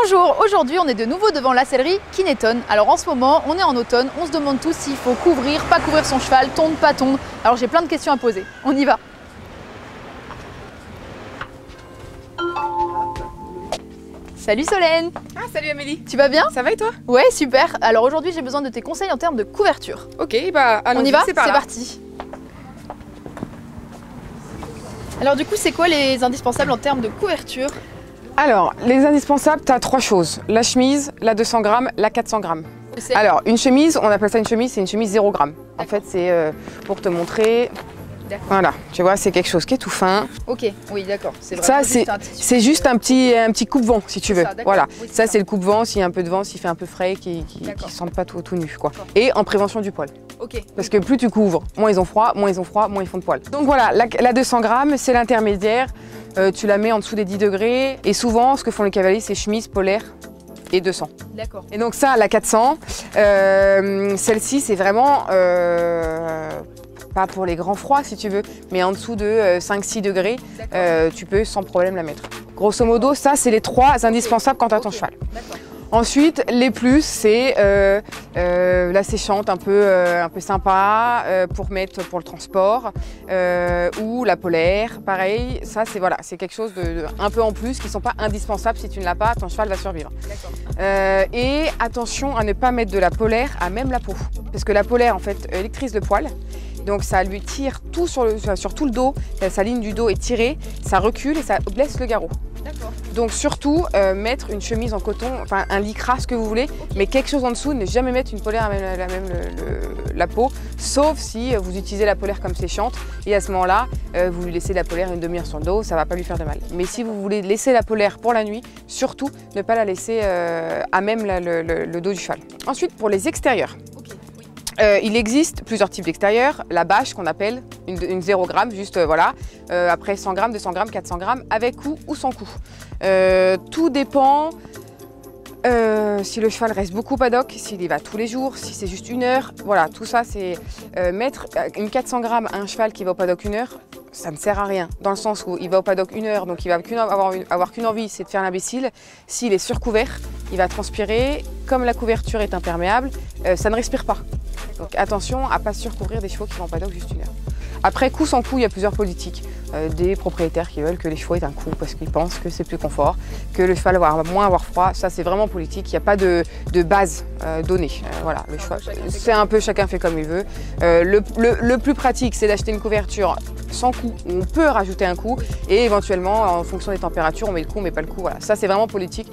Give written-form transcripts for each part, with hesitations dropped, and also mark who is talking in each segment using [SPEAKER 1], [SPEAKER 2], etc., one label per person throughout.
[SPEAKER 1] Bonjour, aujourd'hui on est de nouveau devant la sellerie Kineton. Alors en ce moment, on est en automne, on se demande tous s'il faut couvrir, pas couvrir son cheval, tondre, pas tondre. Alors j'ai plein de questions à poser, on y va. Salut Solène!
[SPEAKER 2] Ah, salut Amélie!
[SPEAKER 1] Tu vas bien?
[SPEAKER 2] Ça va et toi?
[SPEAKER 1] Ouais, super. Alors aujourd'hui j'ai besoin de tes conseils en termes de couverture.
[SPEAKER 2] Ok, bah allons-y,
[SPEAKER 1] on y va?
[SPEAKER 2] c'est
[SPEAKER 1] parti. Alors du coup, c'est quoi les indispensables en termes de couverture?
[SPEAKER 2] Alors, les indispensables, tu as trois choses. La chemise, la 200 grammes, la 400 grammes. Alors, une chemise, on appelle ça une chemise, c'est une chemise 0 g. En fait, c'est pour te montrer. Voilà, tu vois, c'est quelque chose qui est tout fin.
[SPEAKER 1] Ok, oui, d'accord.
[SPEAKER 2] Ça, c'est juste un petit coupe-vent, si tu veux. Voilà, oui, ça, c'est le coupe-vent, s'il y a un peu de vent, s'il fait un peu frais, qui ne sentent pas tout nu, quoi. Et en prévention du poil.
[SPEAKER 1] Okay.
[SPEAKER 2] Parce que plus tu couvres, moins ils ont froid, moins ils font de poil. Donc voilà, la 200 grammes, c'est l'intermédiaire. Tu la mets en dessous des 10 degrés. Et souvent, ce que font les cavaliers, c'est chemise polaire et 200.
[SPEAKER 1] D'accord.
[SPEAKER 2] Et donc ça, la 400, celle-ci, c'est vraiment pas pour les grands froids, si tu veux, mais en dessous de 5-6 degrés, tu peux sans problème la mettre. Grosso modo, ça, c'est les trois indispensables quand tu as ton cheval. Ensuite, les plus, c'est la séchante un peu sympa pour mettre pour le transport ou la polaire, pareil. Ça, c'est quelque chose de un peu en plus qui ne sont pas indispensables. Si tu ne l'as pas, ton cheval va survivre. Et attention à ne pas mettre de la polaire à même la peau, parce que la polaire, en fait, électrise le poil. Donc ça lui tire tout sur tout le dos, sa ligne du dos est tirée, ça recule et ça blesse le garrot. Donc surtout mettre une chemise en coton, enfin un lycra, ce que vous voulez, mais quelque chose en dessous, ne jamais mettre une polaire à la peau, sauf si vous utilisez la polaire comme séchante et à ce moment-là, vous lui laissez la polaire une demi-heure sur le dos, ça va pas lui faire de mal. Mais si vous voulez laisser la polaire pour la nuit, surtout ne pas la laisser à même le dos du cheval. Ensuite, pour les extérieurs. Il existe plusieurs types d'extérieurs, la bâche qu'on appelle une 0 g, juste voilà, après 100 g, 200 g, 400 g, avec cou ou sans cou. Tout dépend si le cheval reste beaucoup au paddock, s'il y va tous les jours, si c'est juste une heure, voilà, tout ça c'est mettre une 400 g à un cheval qui va au paddock une heure, ça ne sert à rien, dans le sens où il va au paddock une heure, donc il va avoir qu'une envie, c'est de faire l'imbécile. S'il est surcouvert, il va transpirer, comme la couverture est imperméable, ça ne respire pas. Donc attention à ne pas surcouvrir des chevaux qui vont au paddock juste une heure. Après, coup sans coup, il y a plusieurs politiques. Des propriétaires qui veulent que les chevaux aient un coup parce qu'ils pensent que c'est plus confort, que le cheval va moins avoir froid. Ça, c'est vraiment politique. Il n'y a pas de base donnée. Voilà, le cheval, c'est un peu chacun fait comme il veut. Le plus pratique, c'est d'acheter une couverture sans coup. On peut rajouter un coup et éventuellement, en fonction des températures, on met le coup, on met pas le coup. Voilà, ça, c'est vraiment politique.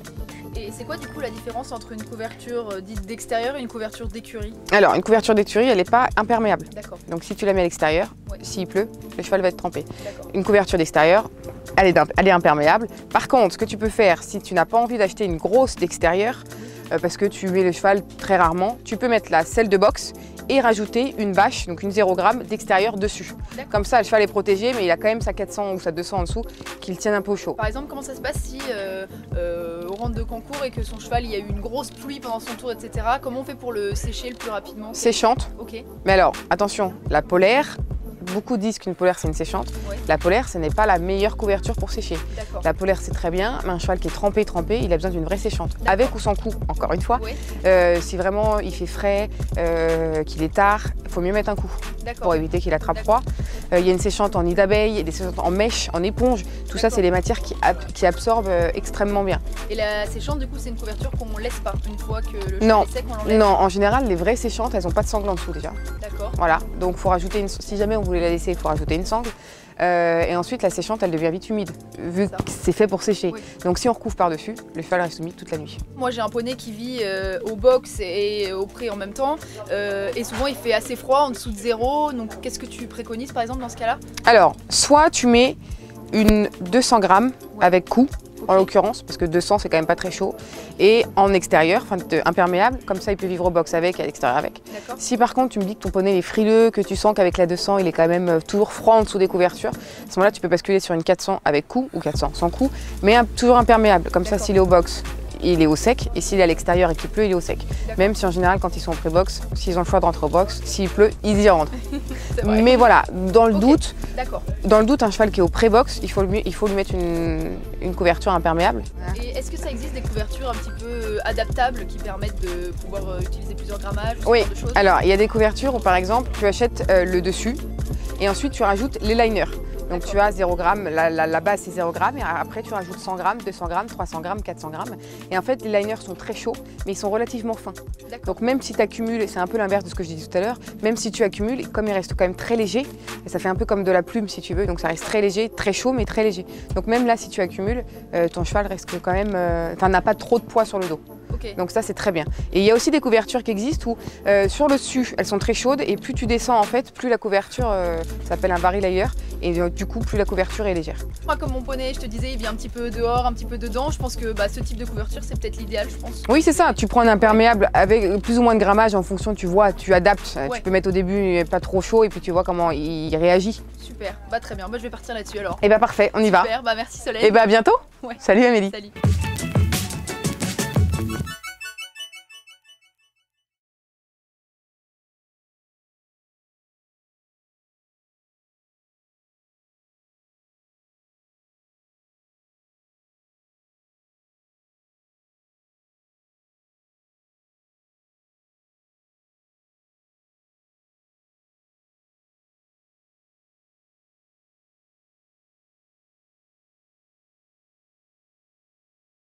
[SPEAKER 1] Et c'est quoi du coup la différence entre une couverture dite d'extérieur et une couverture d'écurie? Alors
[SPEAKER 2] une couverture d'écurie, elle n'est pas imperméable.
[SPEAKER 1] D'accord.
[SPEAKER 2] Donc si tu la mets à l'extérieur, s'il pleut, le cheval va être trempé. Une couverture d'extérieur, elle est imperméable. Par contre, ce que tu peux faire, si tu n'as pas envie d'acheter une grosse d'extérieur, parce que tu mets le cheval très rarement, tu peux mettre la selle de boxe et rajouter une bâche, donc une 0 g d'extérieur dessus. Comme ça, le cheval est protégé, mais il a quand même sa 400 ou sa 200 en dessous qui le tiennent un peu au chaud.
[SPEAKER 1] Par exemple, comment ça se passe si on rentre de concours et que son cheval, il y a eu une grosse pluie pendant son tour, etc. Comment on fait pour le sécher le plus rapidement?
[SPEAKER 2] Séchante.
[SPEAKER 1] Ok.
[SPEAKER 2] Mais alors, attention, la polaire, beaucoup disent qu'une polaire c'est une séchante. La polaire, ce n'est pas la meilleure couverture pour sécher. La polaire c'est très bien, mais un cheval qui est trempé, il a besoin d'une vraie séchante. Avec ou sans cou, encore une fois. Si vraiment il fait frais, qu'il est tard, il faut mieux mettre un coup pour éviter qu'il attrape froid. Il y a une séchante en nid d'abeille, il y a des séchantes en mèche, en éponge. Tout ça, c'est des matières qui absorbent extrêmement bien.
[SPEAKER 1] Et la séchante, du coup, c'est une couverture qu'on ne laisse pas une fois que le cheval est sec, on l'enlève?
[SPEAKER 2] Non, en général, les vraies séchantes, elles n'ont pas de sangle en dessous déjà.
[SPEAKER 1] D'accord.
[SPEAKER 2] Voilà, donc il faut rajouter si jamais on voulait la laisser, il faut rajouter une sangle. Et ensuite, la séchante, elle devient vite humide, vu que c'est fait pour sécher. Donc si on recouvre par-dessus, le cheval reste humide toute la nuit. Moi,
[SPEAKER 1] j'ai un poney qui vit au box et au pré en même temps. Et souvent, il fait assez froid, en dessous de 0. Donc qu'est-ce que tu préconises, par exemple, dans ce cas-là? Alors,
[SPEAKER 2] soit tu mets une 200 g avec cou, en l'occurrence, parce que 200 c'est quand même pas très chaud, et en extérieur, enfin imperméable, comme ça il peut vivre au box avec et à l'extérieur avec. Si par contre tu me dis que ton poney est frileux, que tu sens qu'avec la 200 il est quand même toujours froid en dessous des couvertures, à ce moment-là tu peux basculer sur une 400 avec cou ou 400 sans cou, mais toujours imperméable, comme ça s'il est au box, il est au sec, et s'il est à l'extérieur et qu'il pleut, il est au sec. Même si en général, quand ils sont en pré-box, s'ils ont le choix de rentrer au box, s'il pleut, ils y rentrent. Mais voilà, dans le doute, un cheval qui est au pré-box, il faut lui mettre une couverture imperméable.
[SPEAKER 1] Et est-ce que ça existe des couvertures un petit peu adaptables qui permettent de pouvoir utiliser plusieurs grammages?
[SPEAKER 2] Oui, alors il y a des couvertures où par exemple tu achètes le dessus et ensuite tu rajoutes les liners. Donc tu as 0 g, la base c'est 0 g et après tu rajoutes 100 g, 200 g, 300 g, 400 g. Et en fait les liners sont très chauds mais ils sont relativement fins. Donc même si tu accumules, et c'est un peu l'inverse de ce que je disais tout à l'heure, même si tu accumules, comme il reste quand même très léger, et ça fait un peu comme de la plume si tu veux, donc ça reste très léger, très chaud mais très léger. Donc même là si tu accumules, ton cheval reste quand même, n'a pas trop de poids sur le dos. Donc ça c'est très bien. Et il y a aussi des couvertures qui existent où sur le dessus elles sont très chaudes et plus tu descends en fait, plus la couverture, ça s'appelle un vari layer, et du coup plus la couverture est légère.
[SPEAKER 1] Moi comme mon poney, je te disais, il vient un petit peu dehors, un petit peu dedans, je pense que ce type de couverture c'est peut-être l'idéal, je pense.
[SPEAKER 2] Oui c'est ça, tu prends un imperméable avec plus ou moins de grammage en fonction, tu vois, tu adaptes. Tu peux mettre au début pas trop chaud et puis tu vois comment il réagit.
[SPEAKER 1] Super, très bien, je vais partir là-dessus alors.
[SPEAKER 2] Et parfait, on y va.
[SPEAKER 1] Super, merci Solène.
[SPEAKER 2] Et à bientôt. Salut Amélie.
[SPEAKER 1] Salut.